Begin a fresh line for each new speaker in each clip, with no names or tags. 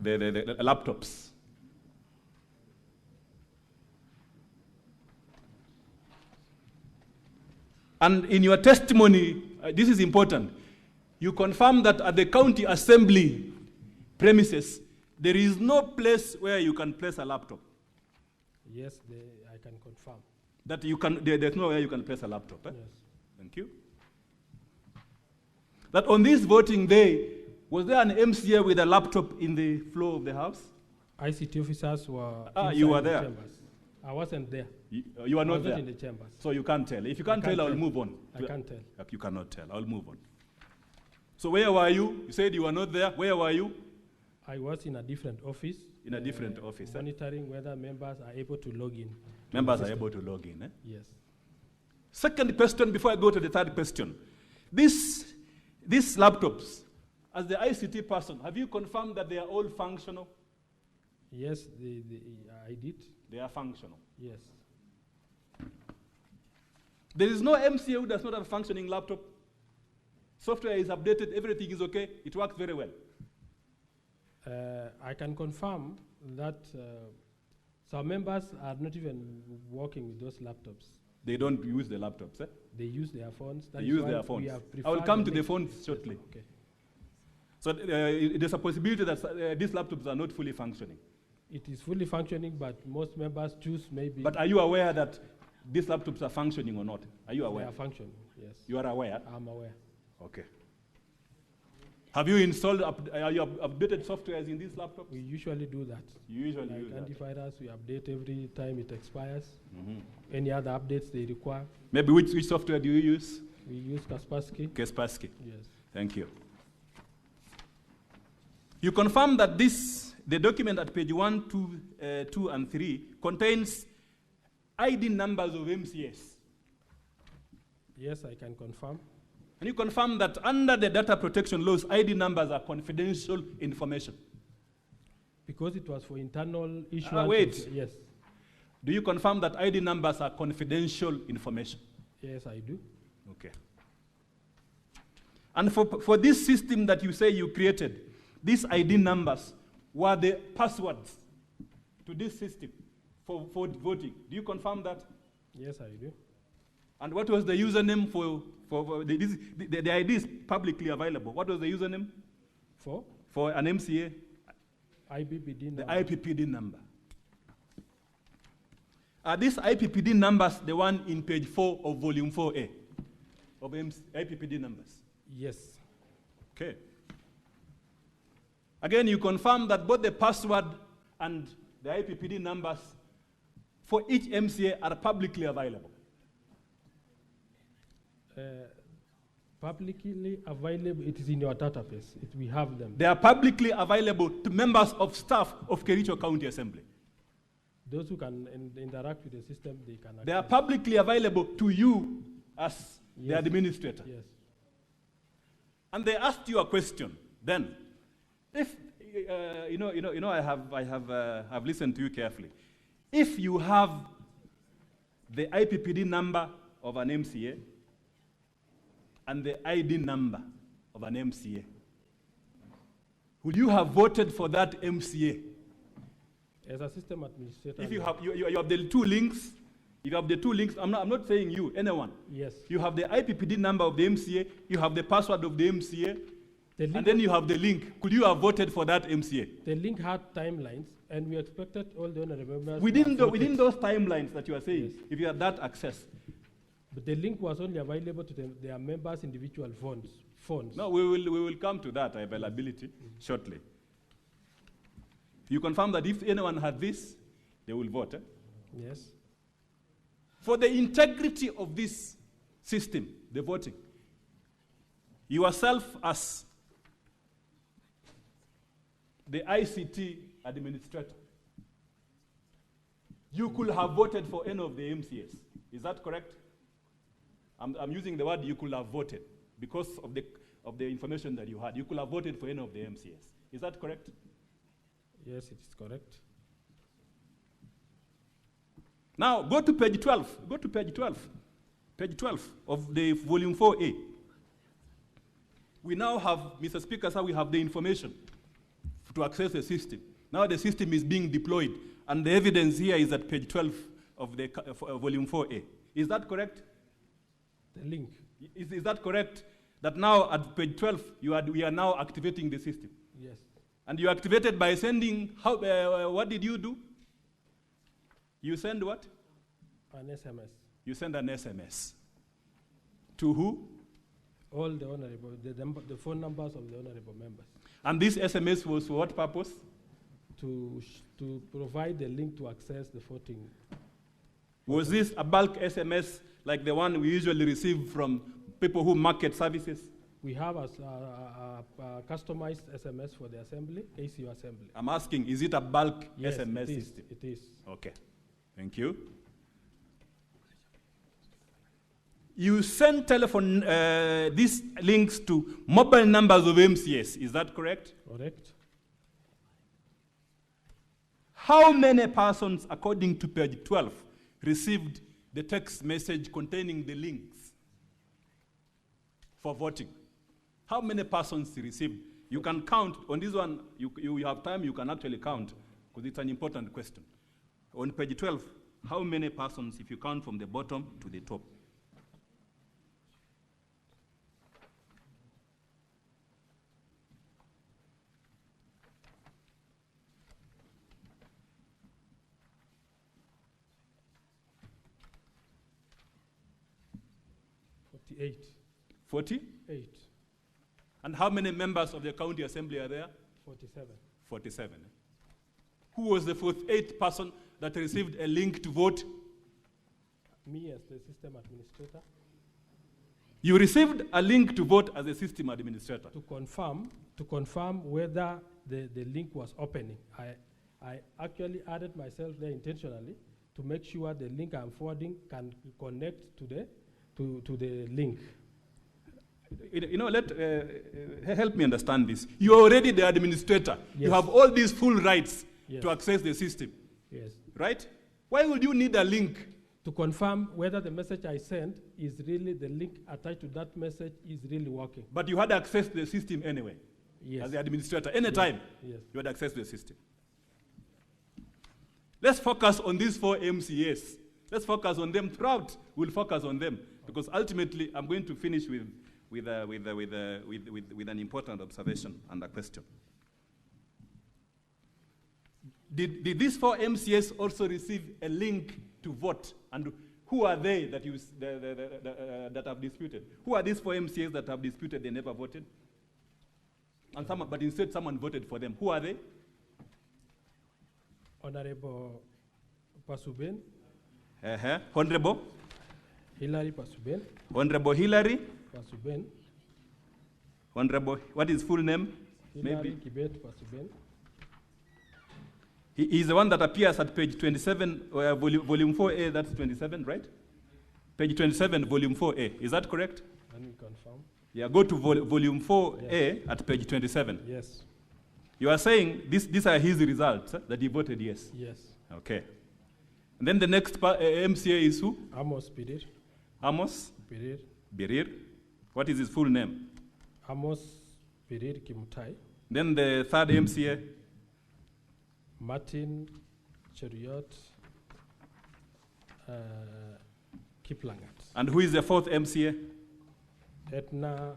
the laptops. And in your testimony, this is important, you confirm that at the county assembly premises, there is no place where you can place a laptop.
Yes, I can confirm.
That you can, there's nowhere you can place a laptop. Eh?
Yes.
Thank you. That on this voting day, was there an MCA with a laptop in the floor of the House?
ICT officers were
you were
inside the
there.
chambers. I wasn't there.
You are not there?
in the chambers.
So you can't tell. If you can't tell, I'll move on.
I can't tell.
You cannot tell. I'll move on. So where were you? You said you were not there. Where were you?
I was in a different office.
In a different office.
Monitoring whether members are able to log in.
Members are able to log in. Eh?
Yes.
Second question, before I go to the third question. These laptops, as the ICT person, have you confirmed that they are all functional?
Yes, I did.
They are functional.
Yes.
There is no MCA who does not have a functioning laptop. Software is updated, everything is okay, it works very well.
I can confirm that some members are not even working with those laptops.
They don't use the laptops, eh?
They use their phones.
They use their phones. I will come to the phones shortly.
Okay.
So there's a possibility that these laptops are not fully functioning.
It is fully functioning, but most members choose maybe.
But are you aware that these laptops are functioning or not? Are you aware?
They are functioning, yes.
You are aware?
I'm aware.
Okay. Have you installed, are you updated softwares in these laptops?
We usually do that.
You usually
like
do that.
antivirus, we update every time it expires. Mm-hmm. Any other updates they require.
Maybe which software do you use?
We use Kaspersky.
Kaspersky.
Yes.
Thank you. You confirm that the document at page 1, 2, and 3 contains ID numbers of MCS.
Yes, I can confirm.
And you confirm that under the data protection laws, ID numbers are confidential information.
Because it was for internal issues.
Wait.
Yes.
Do you confirm that ID numbers are confidential information?
Yes, I do.
Okay. And for this system that you say you created, these ID numbers were the passwords to this system for voting. Do you confirm that?
Yes, I do.
And what was the username for the ID is publicly available. What was the username? For an MCA?
IPPD number.
The IPPD number. Are these IPPD numbers the one in page 4 of volume 4A of IPPD numbers?
Yes.
Okay. Again, you confirm that both the password and the IPPD numbers for each MCA are publicly available.
Publicly available, it is in your database. We have them.
They are publicly available to members of staff of Kericho County Assembly.
Those who can interact with the system, they can access.
They are publicly available to you as the administrator.
Yes.
And they asked you a question then. If I've listened to you carefully. If you have the IPPD number of an MCA and the ID number of an MCA, would you have voted for that MCA?
As a system administrator.
If you have the two links, I'm not saying you, anyone.
Yes.
You have the IPPD number of the MCA, you have the password of the MCA, and then you have the link. Could you have voted for that MCA?
The link had timelines, and we expected all the honorable members.
Within those timelines that you are saying, yes. If you had that access.
But the link was only available to their members' individual phones.
No, we will come to that availability shortly. You confirm that if anyone had this, they will vote. Eh?
Yes.
For the integrity of this system, the voting, yourself as the ICT administrator, you could have voted for any of the MCAs. Is that correct? I'm using the word you could have voted because of the information that you had. You could have voted for any of the MCAs. Is that correct?
Yes, it is correct.
Now, go to page 12. Go to page 12. Page 12 of the volume 4A. We now have, Mr. Speaker, sir, we have the information to access the system. Now the system is being deployed, and the evidence here is at page 12 of the volume 4A. Is that correct?
The link.
Is that correct? That now at page 12, we are now activating the system?
Yes.
And you activated by sending, what did you do? You send what?
An SMS.
You send an SMS. To who?
All the honorable, the phone numbers of the honorable members.
And this SMS was for what purpose?
To provide the link to access the voting.
Was this a bulk SMS like the one we usually receive from people who market services?
We have a customized SMS for the assembly, ACU assembly.
I'm asking, is it a bulk
Yes,
SMS
it is.
system?
It is.
Okay, thank you. You send telephone, these links to mobile numbers of MCS, is that correct?
Correct.
How many persons, according to page 12, received the text message containing the links for voting? How many persons received? You can count. On this one, you have time, you can actually count, because it's an important question. On page 12, how many persons, if you count from the bottom to the top?
Eight.
48. And how many members of the county assembly are there?
47.
47. Who was the 48th person that received a link to vote?
Me as the system administrator.
You received a link to vote as a system administrator.
To confirm whether the link was opening. I actually added myself there intentionally to make sure the link I'm forwarding can connect to the link.
Help me understand this. You're already the administrator.
Yes.
You have all these full rights
Yes.
to access the system.
Yes.
Right? Why would you need a link?
To confirm whether the message I sent is really, the link attached to that message is really working.
But you had access to the system anyway.
Yes.
As the administrator. Anytime
Yes.
you had access to the system. Let's focus on these 4 MCAs. Let's focus on them throughout. We'll focus on them. Because ultimately, I'm going to finish with an important observation and a question. Did these 4 MCAs also receive a link to vote? And who are they that that have disputed? Who are these 4 MCAs that have disputed they never voted? And but instead someone voted for them. Who are they?
Honorable Pasuben.
Honorable?
Hilary Pasuben.
Honorable Hilary?
Pasuben.
Honorable, what is full name?
Hilary Kibet Pasuben.
He is the one that appears at page 27, volume 4A, that's 27, right? Page 27, volume 4A. Is that correct?
Let me confirm.
Yeah, go to volume 4A
Yes.
at page 27.
Yes.
You are saying these are his results, that he voted yes?
Yes.
Okay. And then the next MCA is who?
Amos Birir.
Amos?
Birir.
Birir. What is his full name?
Amos Birir Kimutai.
Then the third MCA?
Martin Cheriot Kiplangat.
And who is the fourth MCA?
Etna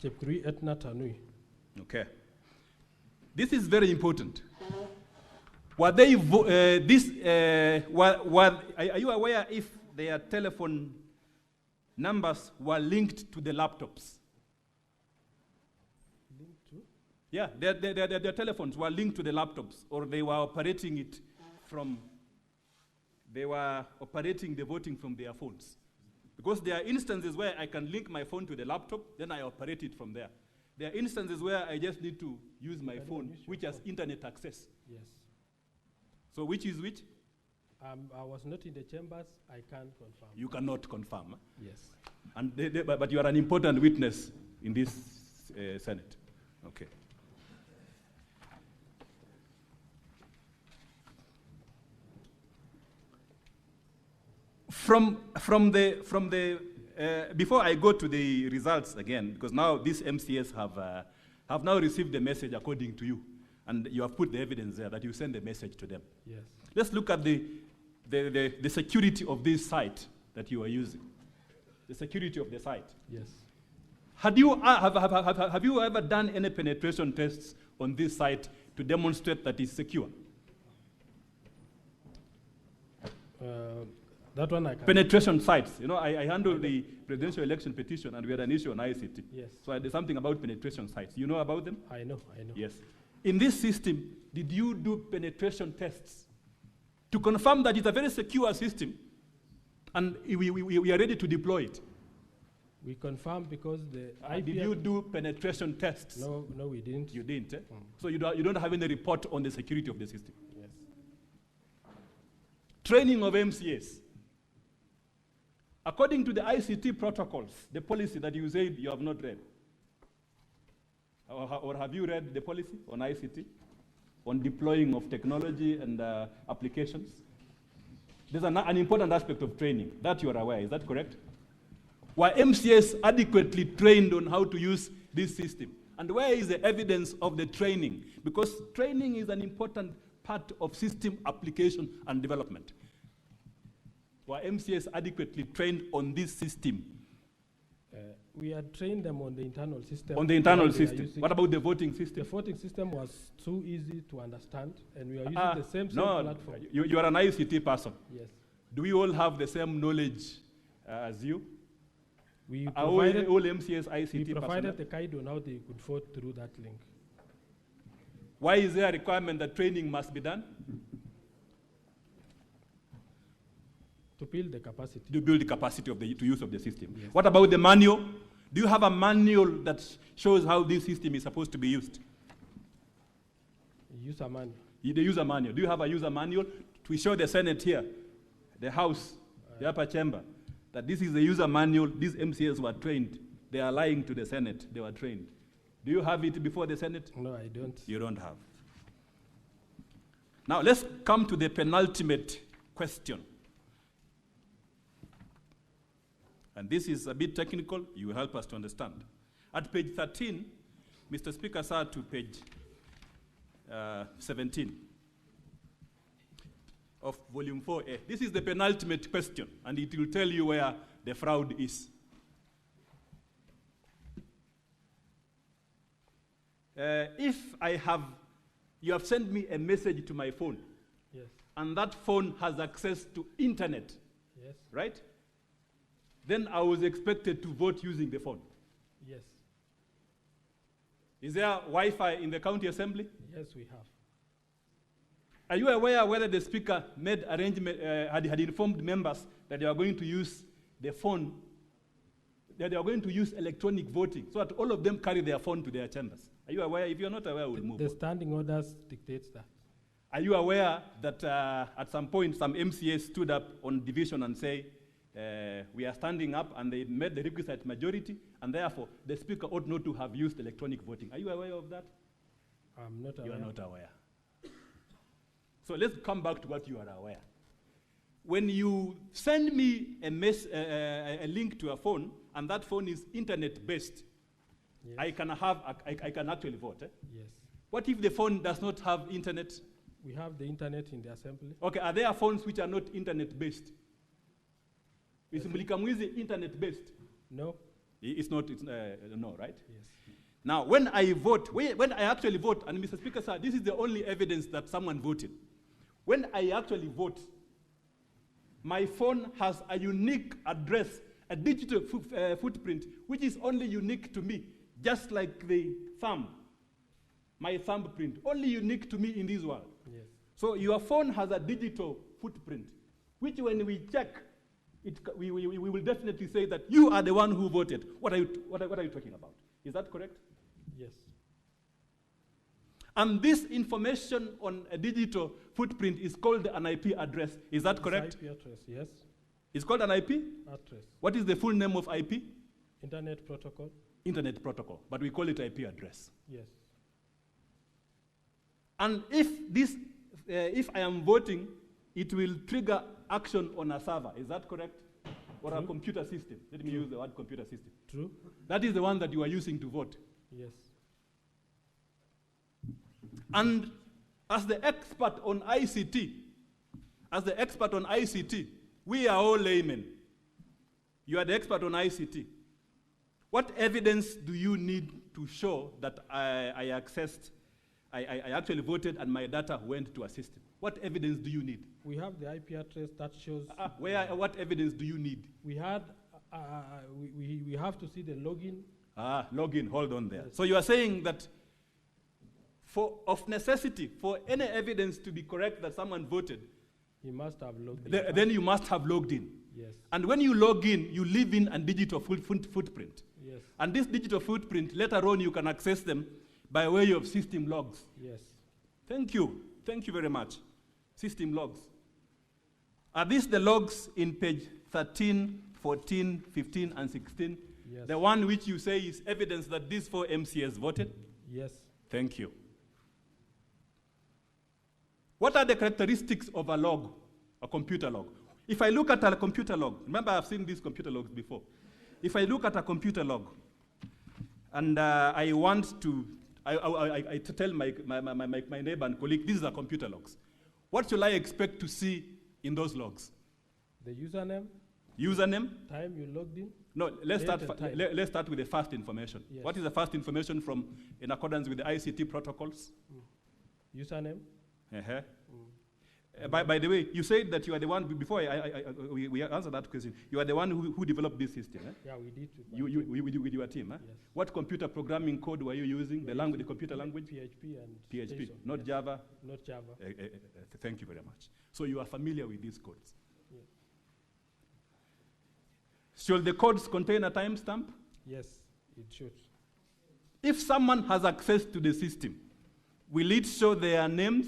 Chepkuri Etna Tanui.
Okay. This is very important. Were they are you aware if their telephone numbers were linked to the laptops?
Linked to?
Yeah, their telephones were linked to the laptops, or they were operating it they were operating the voting from their phones. Because there are instances where I can link my phone to the laptop, then I operate it from there. There are instances where I just need to use my phone, which has internet access.
Yes.
So which is which?
I was not in the chambers. I can't confirm.
You cannot confirm. Huh?
Yes.
And but you are an important witness in this Senate. Okay. From the before I go to the results again, because now these MCAs have now received the message according to you, and you have put the evidence there that you send the message to them.
Yes.
Let's look at the security of this site that you are using. The security of the site.
Yes.
Have you ever done any penetration tests on this site to demonstrate that it's secure?
That one I can.
Penetration sites. You know, I handle the presidential election petition, and we had an issue on ICT.
Yes.
So there's something about penetration sites. You know about them?
I know.
Yes. In this system, did you do penetration tests to confirm that it's a very secure system, and we are ready to deploy it?
We confirmed because the IP.
Did you do penetration tests?
No, we didn't.
You didn't, eh? So you don't have any report on the security of the system?
Yes.
Training of MCAs. According to the ICT protocols, the policy that you said you have not read, or have you read the policy on ICT, on deploying of technology and applications? There's an important aspect of training that you are aware. Is that correct? Were MCAs adequately trained on how to use this system? And where is the evidence of the training? Because training is an important part of system application and development. Were MCAs adequately trained on this system?
We had trained them on the internal system.
On the internal system. What about the voting system?
The voting system was too easy to understand, and we are using the same platform.
You are an ICT person.
Yes.
Do we all have the same knowledge as you?
We
all MCAs ICT
we provided
personnel?
the guide on how they could vote through that link.
Why is there a requirement that training must be done?
To build the capacity.
To build the capacity of the use of the system.
Yes.
What about the manual? Do you have a manual that shows how this system is supposed to be used?
User manual.
The user manual. Do you have a user manual to show the Senate here, the House, the upper chamber, that this is the user manual? These MCAs were trained. They are lying to the Senate. They were trained. Do you have it before the Senate?
No, I don't.
You don't have. Now let's come to the penultimate question. And this is a bit technical. You will help us to understand. At page 13, Mr. Speaker, sir, to page 17 of volume 4A. This is the penultimate question, and it will tell you where the fraud is. If you have sent me a message to my phone,
yes,
and that phone has access to internet,
yes,
right? Then I was expected to vote using the phone.
yes,
Is there Wi-Fi in the county assembly?
yes, we have.
Are you aware whether the speaker made arrangement, had informed members that they are going to use the phone, that they are going to use electronic voting, so that all of them carry their phone to their chambers? Are you aware? If you're not aware, we'll move on.
The standing orders dictates that.
Are you aware that at some point some MCAs stood up on division and say, we are standing up, and they made the requisite majority, and therefore the speaker ought not to have used electronic voting? Are you aware of that?
I'm not aware.
You are not aware. So let's come back to what you are aware. When you send me a link to a phone, and that phone is internet-based,
Yes.
I can actually vote. Eh?
Yes.
What if the phone does not have internet?
We have the internet in the assembly.
Okay, are there phones which are not internet-based? Is Mulikamwizi internet-based?
No.
It's not, no, right?
Yes.
Now, when I vote, when I actually vote, and Mr. Speaker, sir, this is the only evidence that someone voted. When I actually vote, my phone has a unique address, a digital footprint, which is only unique to me, just like the thumb, my thumbprint, only unique to me in this world.
Yes.
So your phone has a digital footprint, which when we check, we will definitely say that you are the one who voted. What are you talking about? Is that correct?
Yes.
And this information on a digital footprint is called an IP address. Is that correct?
IP address, yes.
It's called an IP?
Address.
What is the full name of IP?
Internet protocol.
Internet protocol, but we call it IP address.
Yes.
And if I am voting, it will trigger action on a server. Is that correct? Or
True.
a computer system. Let me use the word computer system.
True.
That is the one that you are using to vote.
Yes.
And as the expert on ICT, we are all laymen. You are the expert on ICT. What evidence do you need to show that I actually voted and my data went to a system? What evidence do you need?
We have the IP address that shows.
What evidence do you need?
We have to see the login.
Login, hold on there. Yes. So you are saying that of necessity, for any evidence to be correct that someone voted,
he must have logged in.
Then you must have logged in.
Yes.
And when you log in, you leave in a digital footprint.
Yes.
And this digital footprint, later on, you can access them by way of system logs.
Yes.
Thank you. Thank you very much. System logs. Are these the logs in page 13, 14, 15, and 16?
Yes.
The one which you say is evidence that these 4 MCAs voted?
Yes.
Thank you. What are the characteristics of a log, a computer log? If I look at a computer log, remember I've seen these computer logs before. If I look at a computer log, and I want to, I tell my neighbor and colleague, these are computer logs. What shall I expect to see in those logs?
The username.
Username.
Time you logged in.
No, let's start with the first information.
Yes.
What is the first information in accordance with the ICT protocols?
Username.
By the way, you said that you are the one, before we answer that question, you are the one who developed this system.
Yeah, we did.
With your team.
Yes.
What computer programming code were you using? The computer language?
PHP and
PHP,
JSON.
not
Yes.
Java?
Not Java.
Thank you very much. So you are familiar with these codes.
Yes.
Should the codes contain a timestamp?
Yes, it should.
If someone has access to the system, will it show their names?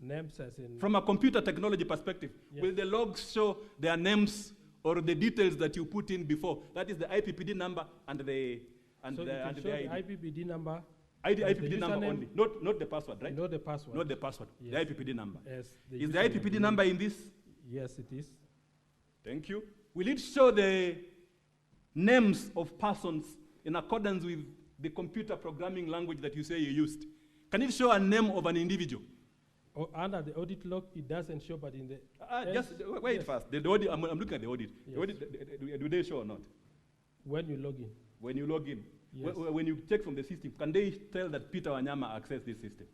Names as in...
From a computer technology perspective,
yes.
Will the logs show their names or the details that you put in before? That is the IPPD number and the ID.
IPPD number.
IPPD number only, not the password, right?
Not the password.
Not the password,
yes.
The IPPD number.
Yes.
Is the IPPD number in this?
Yes, it is.
Thank you. Will it show the names of persons in accordance with the computer programming language that you say you used? Can it show a name of an individual?
Under the audit log, it doesn't show, but in the...
just wait yes. First. The audit, I'm looking at the audit.
Yes.
The audit, do they show or not?
When you log in.
When you log in.
Yes.
When you check from the system, can they tell that Peter Wanyama accessed this system?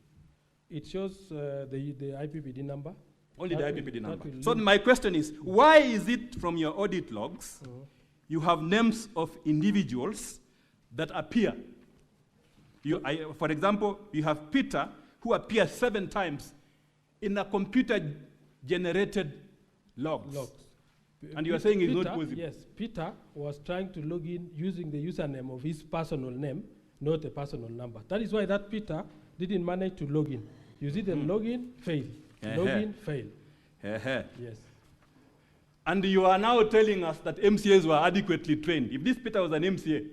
It shows the IPPD number.
Only the IPPD number. So my question is, why is it from your audit logs, you have names of individuals that appear? For example, you have Peter, who appears 7 times in a computer-generated logs. And you are saying it's not possible?
Yes, Peter was trying to log in using the username of his personal name, not a personal number. That is why that Peter didn't manage to log in. You see the login, fail. Login, fail. Yes.
And you are now telling us that MCAs were adequately trained. If this Peter was an MCA,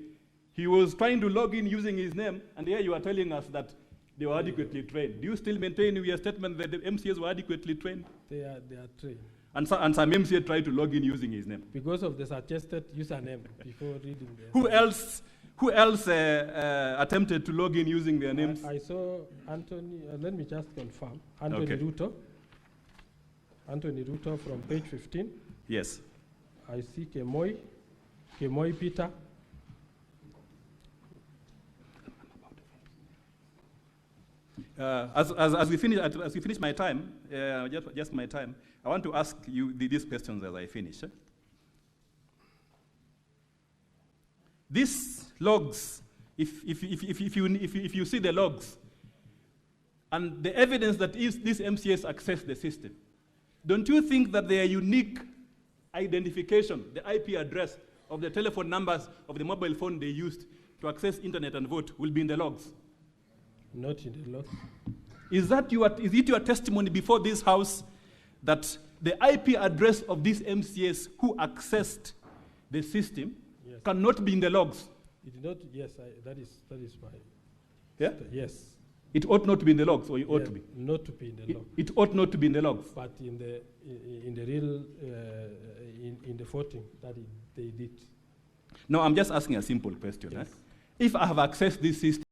he was trying to log in using his name, and here you are telling us that they were adequately trained. Do you still maintain your statement that the MCAs were adequately trained?
They are trained.
And some MCA tried to log in using his name.
Because of the suggested username before reading the...
Who else attempted to log in using their names?
I saw Anthony, let me just confirm. Anthony Ruto. Anthony Ruto from page 15.
Yes.
I see Kemoy Peter.
As we finish my time, just my time, I want to ask you these questions as I finish. These logs, if you see the logs, and the evidence that these MCAs access the system, don't you think that their unique identification, the IP address of the telephone numbers of the mobile phone they used to access internet and vote will be in the logs?
Not in the logs.
Is it your testimony before this house that the IP address of these MCAs who accessed the system cannot be in the logs?
It did not. Yes, that is my.
Yeah.
Yes.
It ought not to be in the logs, or it ought to be.
Not to be in the logs.
It ought not to be in the logs.
But in the real in the voting that they did.
No, I'm just asking a simple question.
Yes.
If I have accessed this system